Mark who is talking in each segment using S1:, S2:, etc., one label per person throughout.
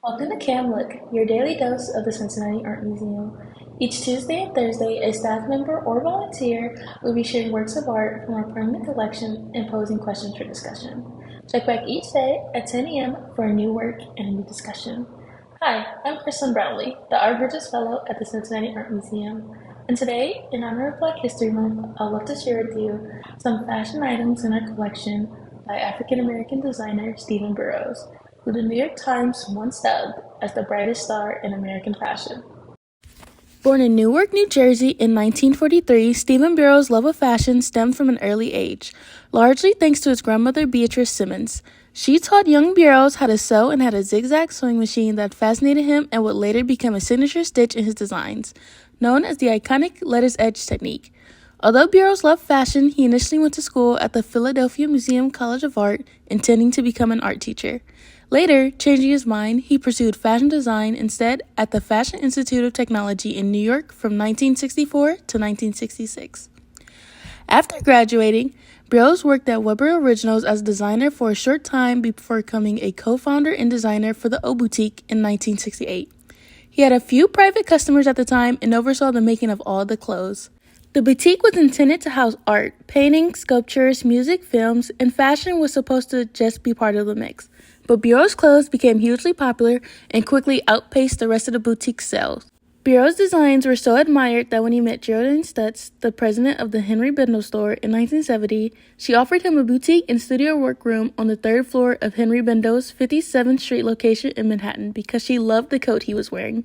S1: Welcome to Cam Look, your daily dose of the Cincinnati Art Museum. Each Tuesday and Thursday, a staff member or volunteer will be sharing works of art from our permanent collection and posing questions for discussion. Check back each day at 10 a.m. for a new work and a new discussion. Hi, I'm Chrislynn the Art Bridges Fellow at the Cincinnati Art Museum. And today, in honor of Black History Month, I'd love to share with you some fashion items in our collection by African American designer Stephen Burrows, who the New York Times once dubbed as the brightest star in American fashion.
S2: Born in Newark, New Jersey in 1943, Stephen Burrows' love of fashion stemmed from an early age, largely thanks to his grandmother Beatrice Simmons. She taught young Burrows how to sew and had a zigzag sewing machine that fascinated him and would later become a signature stitch in his designs, known as the iconic lettuce edge technique. Although Burrows loved fashion, he initially went to school at the Philadelphia Museum College of Art, intending to become an art teacher. Later, changing his mind, he pursued fashion design instead at the Fashion Institute of Technology in New York from 1964 to 1966. After graduating, Burrows worked at Weber Originals as a designer for a short time before becoming a co-founder and designer for the O Boutique in 1968. He had a few private customers at the time and oversaw the making of all the clothes. The boutique was intended to house art, paintings, sculptures, music, films, and fashion was supposed to just be part of the mix. But Burrows' clothes became hugely popular and quickly outpaced the rest of the boutique's sales. Burrows' designs were so admired that when he met Geraldine Stutz, the president of the Henry Bendel store, in 1970, she offered him a boutique and studio workroom on the third floor of Henry Bendel's 57th Street location in Manhattan because she loved the coat he was wearing.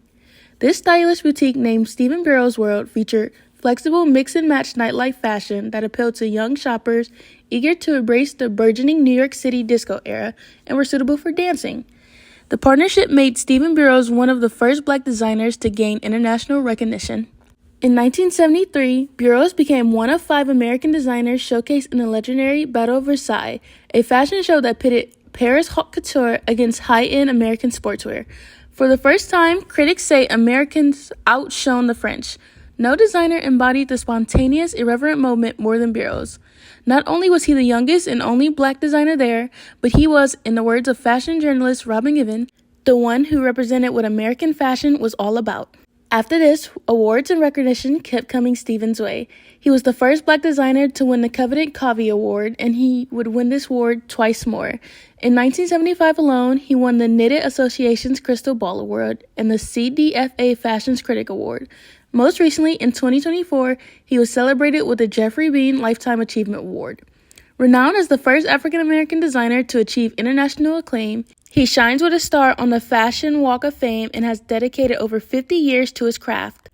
S2: This stylish boutique named Stephen Burrows' World featured flexible mix-and-match nightlife fashion that appealed to young shoppers eager to embrace the burgeoning New York City disco era and were suitable for dancing. The partnership made Stephen Burrows one of the first black designers to gain international recognition. In 1973, Burrows became one of 5 American designers showcased in the legendary Battle of Versailles, a fashion show that pitted Paris haute couture against high-end American sportswear. For the first time, critics say Americans outshone the French. No designer embodied the spontaneous, irreverent moment more than Burrows. Not only was he the youngest and only black designer there, but he was, in the words of fashion journalist Robin Given, the one who represented what American fashion was all about. After this, awards and recognition kept coming Stephen's way. He was the first black designer to win the coveted Covey Award, and he would win this award twice more. In 1975 alone, he won the Knitted Association's Crystal Ball Award and the CDFA Fashion's Critic Award. Most recently, in 2024, he was celebrated with the Jeffrey Bean Lifetime Achievement Award. Renowned as the first African-American designer to achieve international acclaim, he shines with a star on the Fashion Walk of Fame and has dedicated over 50 years to his craft.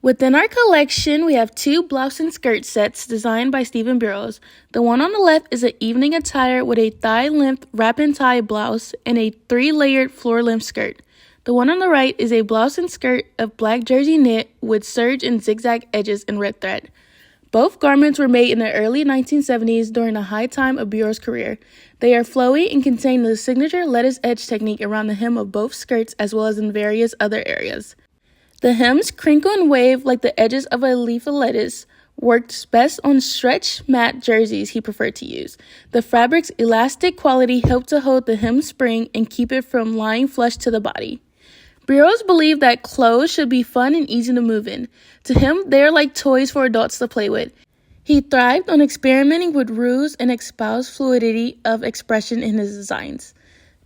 S2: Within our collection, we have 2 blouse and skirt sets designed by Stephen Burrows. The one on the left is an evening attire with a thigh-length wrap-and-tie blouse and a 3-layered floor-length skirt. The one on the right is a blouse and skirt of black jersey knit with serge and zigzag edges in red thread. Both garments were made in the early 1970s during the high time of Burrows' career. They are flowy and contain the signature lettuce edge technique around the hem of both skirts as well as in various other areas. The hems crinkle and wave like the edges of a leaf of lettuce, worked best on stretch matte jerseys he preferred to use. The fabric's elastic quality helped to hold the hem spring and keep it from lying flush to the body. Burrows believed that clothes should be fun and easy to move in. To him, they are like toys for adults to play with. He thrived on experimenting with rules and espoused fluidity of expression in his designs.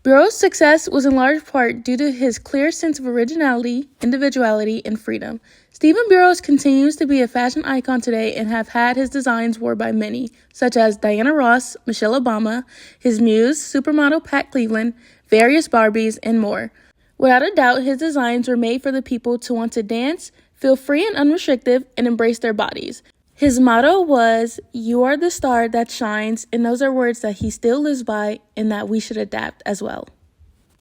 S2: Burrows' success was in large part due to his clear sense of originality, individuality, and freedom. Stephen Burrows continues to be a fashion icon today and have had his designs worn by many, such as Diana Ross, Michelle Obama, his muse, supermodel Pat Cleveland, various Barbies, and more. Without a doubt, his designs were made for the people to want to dance, feel free and unrestricted, and embrace their bodies. His motto was, "You are the star that shines," and those are words that he still lives by and that we should adapt as well.